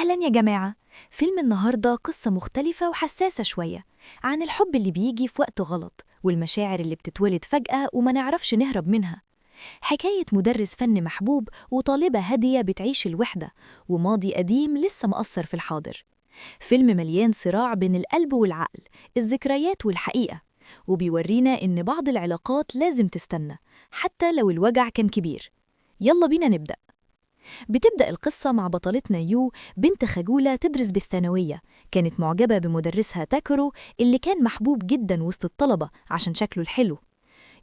أهلا يا جماعة. فيلم النهاردة قصة مختلفة وحساسة شوية عن الحب اللي بيجي في وقت غلط والمشاعر اللي بتتولد فجأة وما نعرفش نهرب منها. حكاية مدرس فن محبوب وطالبة هادية بتعيش الوحدة وماضي قديم لسه مأثر في الحاضر. فيلم مليان صراع بين القلب والعقل، الذكريات والحقيقة، وبيورينا إن بعض العلاقات لازم تستنى حتى لو الوجع كان كبير. يلا بينا نبدأ. بتبدأ القصة مع بطلتنا يو، بنت خجولة تدرس بالثانوية. كانت معجبة بمدرسها تاكورو اللي كان محبوب جدا وسط الطلبة عشان شكله الحلو.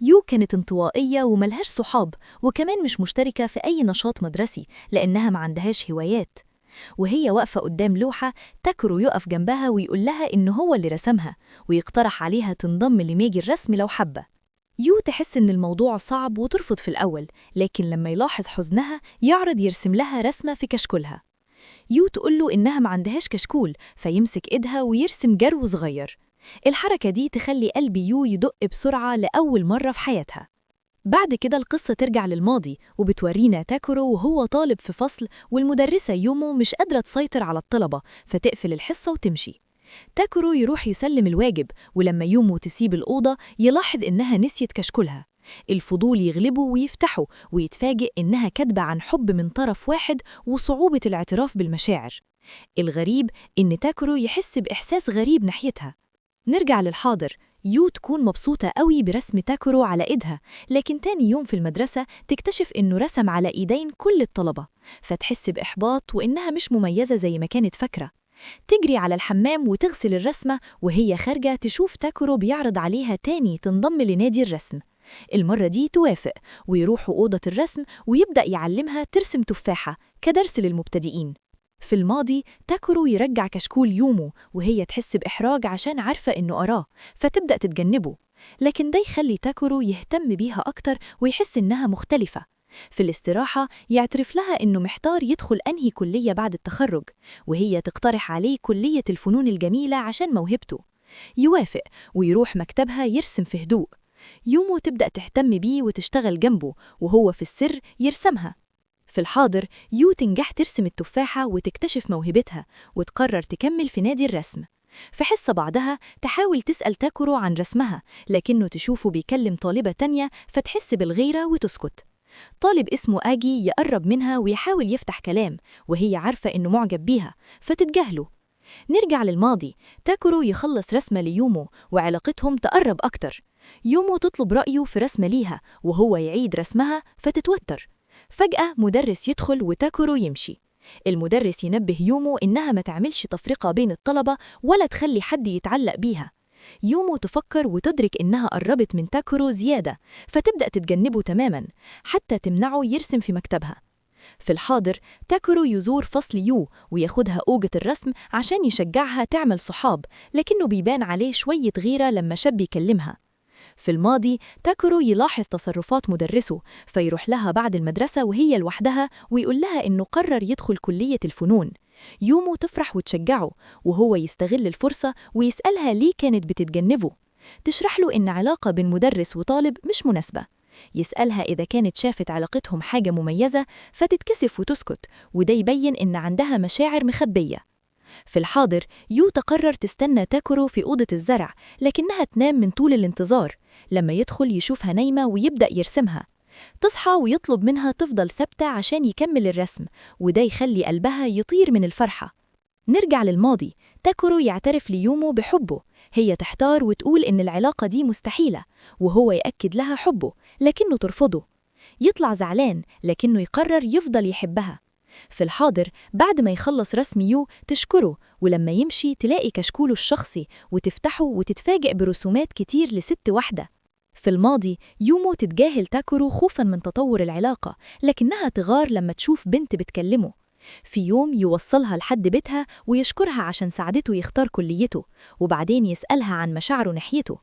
يو كانت انطوائية وملهاش صحاب، وكمان مش مشتركة في أي نشاط مدرسي لأنها ما عندهاش هوايات. وهي واقفة قدام لوحة، تاكورو يقف جنبها ويقول لها إنه هو اللي رسمها، ويقترح عليها تنضم لنادي الرسم لو حابة. يو تحس إن الموضوع صعب وترفض في الأول، لكن لما يلاحظ حزنها يعرض يرسم لها رسمة في كشكولها. يو تقوله إنها ما عندهاش كشكول، فيمسك إيدها ويرسم جرو صغير. الحركة دي تخلي قلب يو يدق بسرعة لأول مرة في حياتها. بعد كده القصة ترجع للماضي وبتورينا تاكورو وهو طالب في فصل، والمدرسة يومو مش قادرة تسيطر على الطلبة فتقفل الحصة وتمشي. تاكورو يروح يسلم الواجب، ولما يومو تسيب الأوضة يلاحظ إنها نسيت كشكولها. الفضول يغلبه ويفتحه ويتفاجئ إنها كاتبة عن حب من طرف واحد وصعوبة الاعتراف بالمشاعر. الغريب إن تاكورو يحس بإحساس غريب ناحيتها. نرجع للحاضر. يو تكون مبسوطة قوي برسم تاكورو على إيدها، لكن تاني يوم في المدرسة تكتشف إنه رسم على إيدين كل الطلبة، فتحس بإحباط وإنها مش مميزة زي ما كانت فاكرة. تجري على الحمام وتغسل الرسمة، وهي خارجة تشوف تاكورو بيعرض عليها تاني تنضم لنادي الرسم. المرة دي توافق ويروحوا أوضة الرسم ويبدأ يعلمها ترسم تفاحة كدرس للمبتدئين. في الماضي تاكورو يرجع كشكول يومو وهي تحس بإحراج عشان عارفة إنه أراه، فتبدأ تتجنبه. لكن ده يخلي تاكورو يهتم بيها أكتر ويحس إنها مختلفة. في الاستراحة يعترف لها إنه محتار يدخل أنهي كلية بعد التخرج، وهي تقترح عليه كلية الفنون الجميلة عشان موهبته. يوافق ويروح مكتبها يرسم في هدوء. يومو تبدأ تهتم بيه وتشتغل جنبه وهو في السر يرسمها. في الحاضر يو تنجح ترسم التفاحة وتكتشف موهبتها وتقرر تكمل في نادي الرسم. في حصة بعدها تحاول تسأل تاكورو عن رسمها، لكنه تشوفه بيكلم طالبة تانية فتحس بالغيرة وتسكت. طالب اسمه آجي يقرب منها ويحاول يفتح كلام، وهي عارفة إنه معجب بيها فتتجاهله. نرجع للماضي. تاكورو يخلص رسمة ليومو وعلاقتهم تقرب أكتر. يومو تطلب رأيه في رسمة ليها وهو يعيد رسمها فتتوتر. فجأة مدرس يدخل وتاكورو يمشي. المدرس ينبه يومو إنها ما تعملش تفرقة بين الطلبة ولا تخلي حد يتعلق بيها. يومو تفكر وتدرك إنها قربت من تاكورو زيادة، فتبدأ تتجنبه تماماً حتى تمنعه يرسم في مكتبها. في الحاضر تاكورو يزور فصل يو وياخدها أوجة الرسم عشان يشجعها تعمل صحاب، لكنه بيبان عليه شوية غيرة لما شاب يكلمها. في الماضي تاكورو يلاحظ تصرفات مدرسه فيروح لها بعد المدرسة وهي لوحدها ويقول لها إنه قرر يدخل كلية الفنون. يومو تفرح وتشجعه وهو يستغل الفرصة ويسألها ليه كانت بتتجنبه. تشرح له إن علاقة بين مدرس وطالب مش مناسبة. يسألها إذا كانت شافت علاقتهم حاجة مميزة فتتكسف وتسكت، وده يبين إن عندها مشاعر مخبية. في الحاضر يو تقرر تستنى تاكورو في أوضة الزرع، لكنها تنام من طول الانتظار. لما يدخل يشوفها نايمة ويبدأ يرسمها. تصحى ويطلب منها تفضل ثابتة عشان يكمل الرسم، وده يخلي قلبها يطير من الفرحة. نرجع للماضي. تاكورو يعترف ليومو بحبه، هي تحتار وتقول إن العلاقة دي مستحيلة، وهو يأكد لها حبه لكنه ترفضه. يطلع زعلان لكنه يقرر يفضل يحبها. في الحاضر بعد ما يخلص رسم يو تشكره، ولما يمشي تلاقي كشكوله الشخصي وتفتحه وتتفاجئ برسومات كتير لست واحدة. في الماضي يومو تتجاهل تاكورو خوفاً من تطور العلاقة، لكنها تغار لما تشوف بنت بتكلمه. في يوم يوصلها لحد بيتها ويشكرها عشان ساعدته يختار كليته، وبعدين يسألها عن مشاعره ناحيته.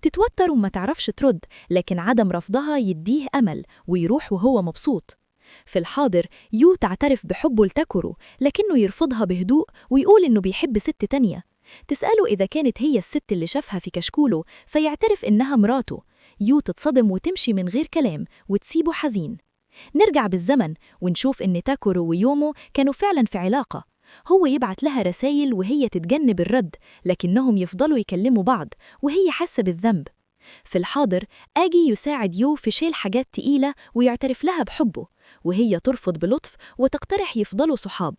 تتوتر وما تعرفش ترد، لكن عدم رفضها يديه أمل ويروح وهو مبسوط. في الحاضر يو تعترف بحبه لتاكورو، لكنه يرفضها بهدوء ويقول إنه بيحب ست تانية. تسأله إذا كانت هي الست اللي شافها في كشكوله، فيعترف إنها مراته. يو تتصدم وتمشي من غير كلام وتسيبه حزين. نرجع بالزمن ونشوف إن تاكورو ويومو كانوا فعلا في علاقة، هو يبعت لها رسايل وهي تتجنب الرد، لكنهم يفضلوا يكلموا بعض وهي حاسة بالذنب. في الحاضر آجي يساعد يو في شيل حاجات تقيلة ويعترف لها بحبه، وهي ترفض بلطف وتقترح يفضلوا صحاب.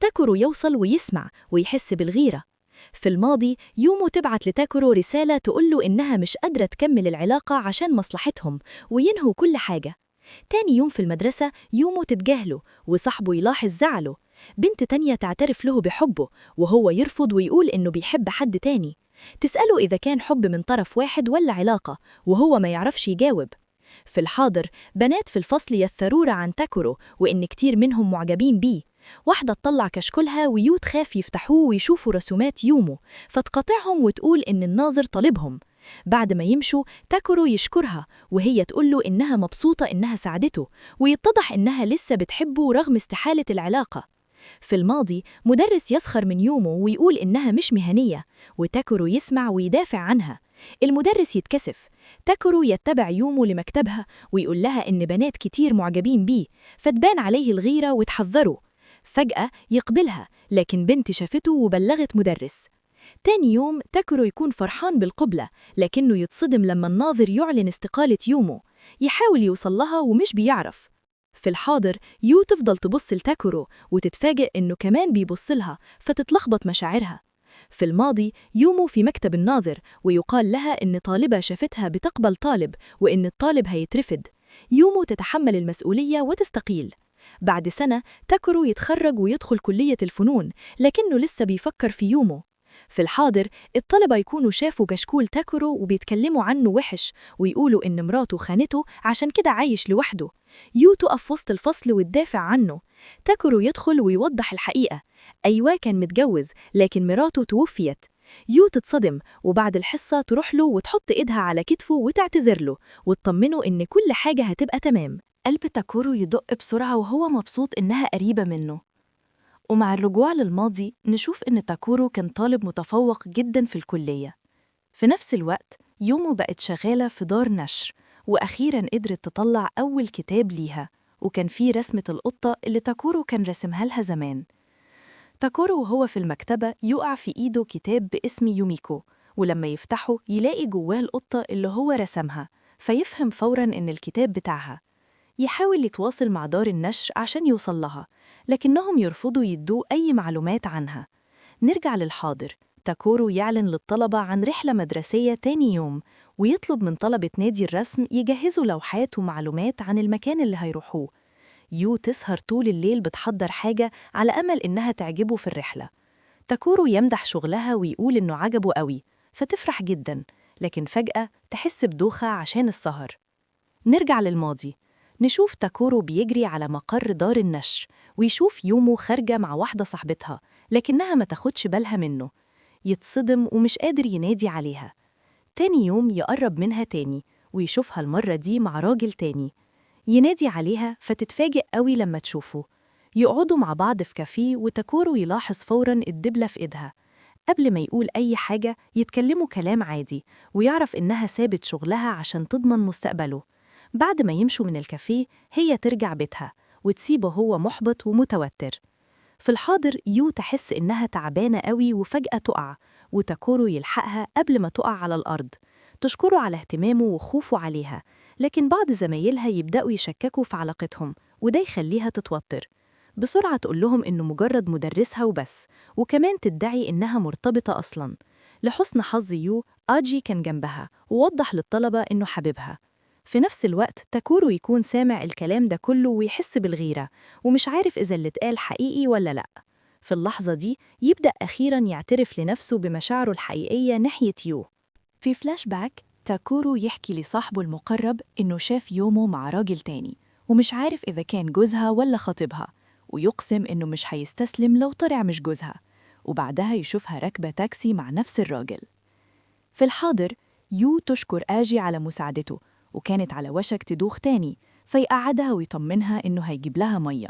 تاكورو يوصل ويسمع ويحس بالغيرة. في الماضي يومو تبعت لتاكورو رسالة تقوله إنها مش قادرة تكمل العلاقة عشان مصلحتهم وينهوا كل حاجة. تاني يوم في المدرسة يومو تتجاهله وصاحبه يلاحظ زعله. بنت تانية تعترف له بحبه وهو يرفض ويقول إنه بيحب حد تاني. تسأله إذا كان حب من طرف واحد ولا علاقة وهو ما يعرفش يجاوب. في الحاضر بنات في الفصل يثرور عن تاكورو وإن كتير منهم معجبين بيه. واحدة تطلع كشكولها ويو تخاف يفتحوه ويشوفوا رسومات يومو، فتقاطعهم وتقول إن الناظر طالبهم. بعد ما يمشوا تاكورو يشكرها وهي تقوله إنها مبسوطة إنها ساعدته، ويتضح إنها لسه بتحبه رغم استحالة العلاقة. في الماضي مدرس يسخر من يومو ويقول إنها مش مهنية، وتاكورو يسمع ويدافع عنها. المدرس يتكسف. تاكورو يتبع يومو لمكتبها ويقول لها إن بنات كتير معجبين بيه، فتبان عليه الغيرة وتحذره. فجأة يقبلها، لكن بنت شافته وبلغت مدرس. تاني يوم تاكورو يكون فرحان بالقبلة، لكنه يتصدم لما الناظر يعلن استقالة يومو. يحاول يوصل لها ومش بيعرف. في الحاضر يو تفضل تبص لتاكورو وتتفاجئ إنه كمان بيبص لها، فتتلخبط مشاعرها. في الماضي يومو في مكتب الناظر ويقال لها إن طالبة شافتها بتقبل طالب وإن الطالب هيترفض. يومو تتحمل المسؤولية وتستقيل. بعد سنة تاكورو يتخرج ويدخل كلية الفنون، لكنه لسه بيفكر في يومو. في الحاضر الطلبة يكونوا شافوا كشكول تاكورو وبيتكلموا عنه وحش، ويقولوا إن مراته خانته عشان كده عايش لوحده. يو تقف وسط الفصل وتدافع عنه. تاكورو يدخل ويوضح الحقيقة. أيوة كان متجوز، لكن مراته توفيت. يو تتصدم، وبعد الحصة تروح له وتحط إيدها على كتفه وتعتذر له وتطمنه إن كل حاجة هتبقى تمام. قلب تاكورو يدق بسرعة وهو مبسوط إنها قريبة منه. ومع الرجوع للماضي نشوف إن تاكورو كان طالب متفوق جداً في الكلية. في نفس الوقت يومو بقت شغالة في دار نشر، وأخيراً قدرت تطلع أول كتاب ليها، وكان فيه رسمة القطة اللي تاكورو كان رسمها لها زمان. تاكورو وهو في المكتبة يقع في إيده كتاب باسم يوميكو، ولما يفتحه يلاقي جواه القطة اللي هو رسمها، فيفهم فوراً إن الكتاب بتاعها. يحاول يتواصل مع دار النشر عشان يوصل لها، لكنهم يرفضوا يدوا أي معلومات عنها. نرجع للحاضر. تاكورو يعلن للطلبة عن رحلة مدرسية تاني يوم، ويطلب من طلبة نادي الرسم يجهزوا لوحات ومعلومات عن المكان اللي هيروحوه. يو تسهر طول الليل بتحضر حاجة على أمل إنها تعجبه في الرحلة. تاكورو يمدح شغلها ويقول إنه عجبه قوي، فتفرح جدا، لكن فجأة تحس بدوخة عشان السهر. نرجع للماضي. نشوف تاكورو بيجري على مقر دار النشر ويشوف يومو خارجة مع واحدة صاحبتها، لكنها ما تاخدش بالها منه. يتصدم ومش قادر ينادي عليها. تاني يوم يقرب منها تاني ويشوفها المرة دي مع راجل تاني. ينادي عليها فتتفاجئ قوي لما تشوفه. يقعدوا مع بعض في كافيه وتاكورو يلاحظ فوراً الدبلة في إيدها. قبل ما يقول أي حاجة يتكلموا كلام عادي، ويعرف إنها سابت شغلها عشان تضمن مستقبله. بعد ما يمشوا من الكافيه هي ترجع بيتها وتسيبه هو محبط ومتوتر. في الحاضر يو تحس إنها تعبانة قوي وفجأة تقع، وتاكورو يلحقها قبل ما تقع على الأرض. تشكره على اهتمامه وخوفه عليها، لكن بعض زمايلها يبدأوا يشككوا في علاقتهم، وده يخليها تتوتر. بسرعة تقول لهم إنه مجرد مدرسها وبس، وكمان تدعي إنها مرتبطة أصلاً. لحسن حظ يو آجي كان جنبها ووضح للطلبة إنه حبيبها. في نفس الوقت تاكورو يكون سامع الكلام ده كله ويحس بالغيرة، ومش عارف إذا اللي اتقال حقيقي ولا لأ. في اللحظة دي يبدأ أخيراً يعترف لنفسه بمشاعره الحقيقية ناحية يو. في فلاش باك تاكورو يحكي لصاحبه المقرب إنه شاف يومو مع راجل تاني، ومش عارف إذا كان جوزها ولا خطيبها، ويقسم إنه مش هيستسلم لو طلع مش جوزها. وبعدها يشوفها راكبة تاكسي مع نفس الراجل. في الحاضر يو تشكر آجي على مساعدته، وكانت على وشك تدوخ تاني، فيقعدها ويطمنها إنه هيجيب لها مية.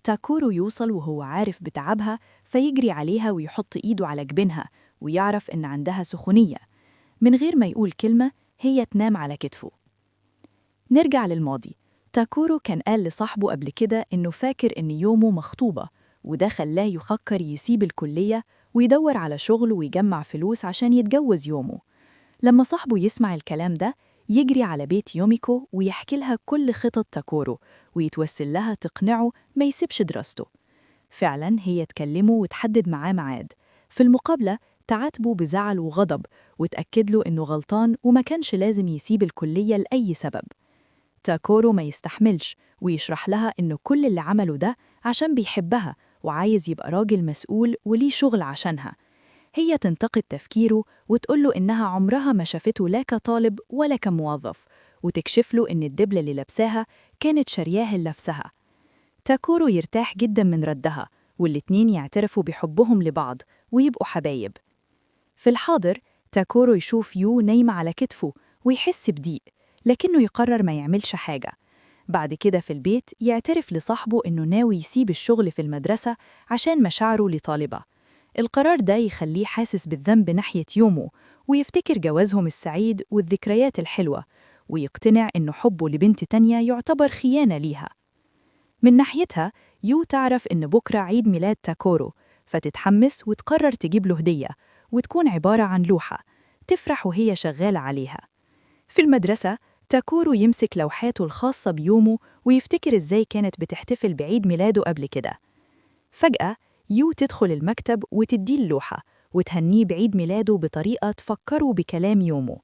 تاكورو يوصل وهو عارف بتعبها، فيجري عليها ويحط إيده على جبينها ويعرف إن عندها سخونية. من غير ما يقول كلمة هي تنام على كتفه. نرجع للماضي. تاكورو كان قال لصاحبه قبل كده إنه فاكر إن يومو مخطوبة، وده خلاه يفكر يسيب الكلية ويدور على شغل ويجمع فلوس عشان يتجوز يومه. لما صاحبه يسمع الكلام ده يجري على بيت يوميكو ويحكي لها كل خطط تاكورو ويتوسل لها تقنعه ما يسيبش دراسته. فعلا هي تكلمه وتحدد معاه ميعاد. في المقابلة تعاتبه بزعل وغضب وتأكد له إنه غلطان وما كانش لازم يسيب الكلية لأي سبب. تاكورو ما يستحملش ويشرح لها إنه كل اللي عمله ده عشان بيحبها وعايز يبقى راجل مسؤول وليه شغل عشانها. هي تنتقد تفكيره وتقوله إنها عمرها ما شافته لا كطالب ولا كموظف، وتكشف له إن الدبلة اللي لابساها كانت شرياه لنفسها. تاكورو يرتاح جدا من ردها، والاتنين يعترفوا بحبهم لبعض ويبقوا حبايب. في الحاضر تاكورو يشوف يو نايمة على كتفه ويحس بضيق، لكنه يقرر ما يعملش حاجة. بعد كده في البيت يعترف لصاحبه إنه ناوي يسيب الشغل في المدرسة عشان مشاعره لطالبة. القرار ده يخليه حاسس بالذنب ناحية يومه، ويفتكر جوازهم السعيد والذكريات الحلوة، ويقتنع إنه حبه لبنت تانية يعتبر خيانة ليها. من ناحيتها يو تعرف إن بكرة عيد ميلاد تاكورو، فتتحمس وتقرر تجيب له هدية، وتكون عبارة عن لوحة تفرح وهي شغالة عليها. في المدرسة تاكورو يمسك لوحاته الخاصة بيومه ويفتكر إزاي كانت بتحتفل بعيد ميلاده قبل كده. فجأة يو تدخل المكتب وتديه اللوحة وتهنيه بعيد ميلاده بطريقة تفكره بكلام يومه.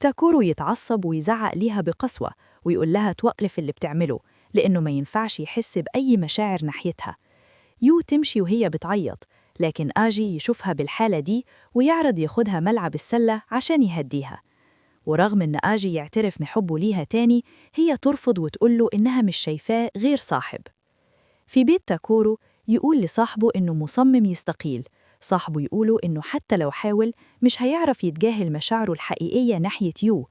تاكورو يتعصب ويزعق ليها بقسوة ويقول لها توقف اللي بتعمله، لأنه ما ينفعش يحس بأي مشاعر ناحيتها. يو تمشي وهي بتعيط، لكن آجي يشوفها بالحالة دي ويعرض ياخدها ملعب السلة عشان يهديها. ورغم إن آجي يعترف بحبه ليها تاني، هي ترفض وتقوله إنها مش شايفاه غير صاحب. في بيت تاكورو يقول لصاحبه إنه مصمم يستقيل. صاحبه يقوله إنه حتى لو حاول مش هيعرف يتجاهل مشاعره الحقيقية ناحية يو.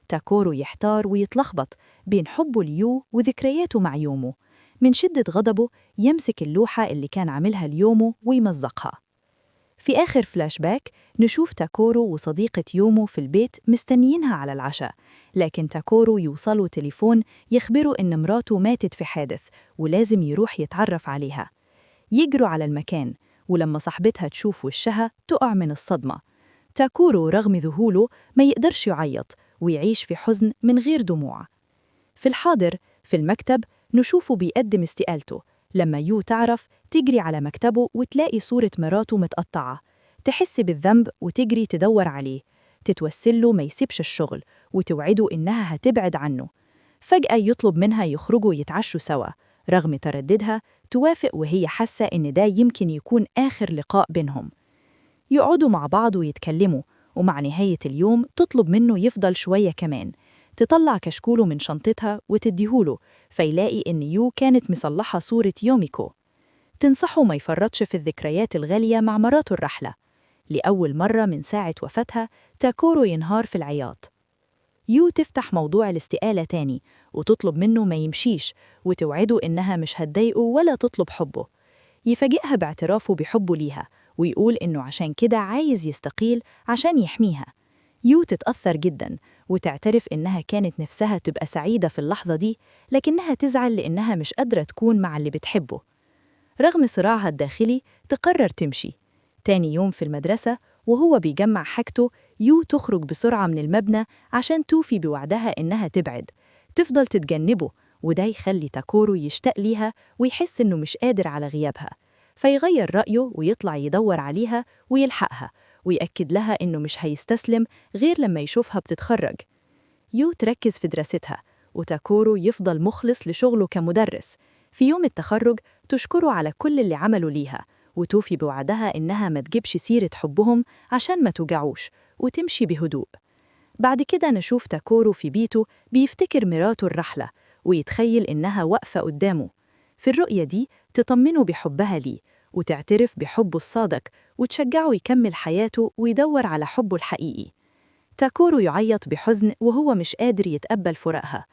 تاكورو يحتار ويتلخبط بين حبه ليو وذكرياته مع يومو. من شدة غضبه يمسك اللوحة اللي كان عاملها ليومو ويمزقها. في آخر فلاش باك نشوف تاكورو وصديقة يومو في البيت مستنيينها على العشاء، لكن تاكورو يوصله تليفون يخبره إن مراته ماتت في حادث ولازم يروح يتعرف عليها. يجروا على المكان، ولما صاحبتها تشوف وشها تقع من الصدمة. تاكورو رغم ذهوله ما يقدرش يعيط ويعيش في حزن من غير دموع. في الحاضر في المكتب نشوفه بيقدم استقالته. لما يو تعرف تجري على مكتبه وتلاقي صورة مراته متقطعة، تحس بالذنب وتجري تدور عليه. تتوسله ما يسيبش الشغل وتوعده إنها هتبعد عنه. فجأة يطلب منها يخرجوا يتعشوا سوا. رغم ترددها توافق وهي حاسة إن ده يمكن يكون آخر لقاء بينهم. يقعدوا مع بعض ويتكلموا، ومع نهاية اليوم تطلب منه يفضل شوية كمان. تطلع كشكوله من شنطتها وتديهوله، فيلاقي إن يو كانت مصلحة صورة يوميكو. تنصحه ما يفرطش في الذكريات الغالية مع مراته الرحلة. لأول مرة من ساعة وفاتها تاكورو ينهار في العياط. يو تفتح موضوع الاستقالة تاني وتطلب منه ما يمشيش، وتوعده إنها مش هتضايقه ولا تطلب حبه. يفاجئها باعترافه بحبه ليها ويقول إنه عشان كده عايز يستقيل عشان يحميها. يو تتأثر جدا وتعترف إنها كانت نفسها تبقى سعيدة في اللحظة دي، لكنها تزعل لإنها مش قادرة تكون مع اللي بتحبه. رغم صراعها الداخلي تقرر تمشي. تاني يوم في المدرسة وهو بيجمع حاجته، يو تخرج بسرعة من المبنى عشان توفي بوعدها إنها تبعد. تفضل تتجنبه، وده يخلي تاكورو يشتاق ليها ويحس إنه مش قادر على غيابها. فيغير رأيه ويطلع يدور عليها ويلحقها، ويأكد لها إنه مش هيستسلم غير لما يشوفها بتتخرج. يو تركز في دراستها، وتاكورو يفضل مخلص لشغله كمدرس. في يوم التخرج تشكره على كل اللي عمله ليها، وتوفي بوعدها إنها ما تجيبش سيرة حبهم عشان ما توجعوش، وتمشي بهدوء. بعد كده نشوف تاكورو في بيته بيفتكر مراته الرحلة، ويتخيل إنها واقفة قدامه. في الرؤية دي تطمنه بحبها ليه، وتعترف بحبه الصادق، وتشجعه يكمل حياته ويدور على حبه الحقيقي. تاكورو يعيط بحزن وهو مش قادر يتقبل فراقها.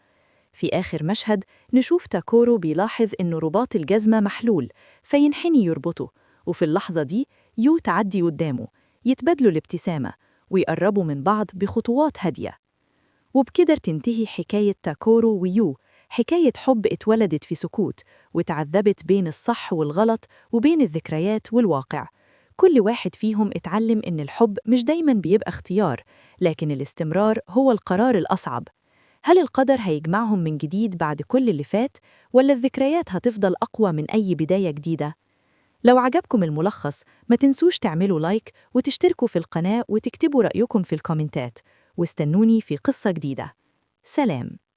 في آخر مشهد نشوف تاكورو بيلاحظ إنه رباط الجزمة محلول، فينحني يربطه. وفي اللحظة دي يو تعدي قدامه، يتبادلوا الابتسامة ويقربوا من بعض بخطوات هادية. وبكده تنتهي حكاية تاكورو ويو، حكاية حب اتولدت في سكوت وتعذبت بين الصح والغلط وبين الذكريات والواقع. كل واحد فيهم اتعلم إن الحب مش دايماً بيبقى اختيار، لكن الاستمرار هو القرار الأصعب. هل القدر هيجمعهم من جديد بعد كل اللي فات، ولا الذكريات هتفضل أقوى من أي بداية جديدة؟ لو عجبكم الملخص ما تنسوش تعملوا لايك وتشتركوا في القناة وتكتبوا رأيكم في الكومنتات، واستنوني في قصة جديدة. سلام.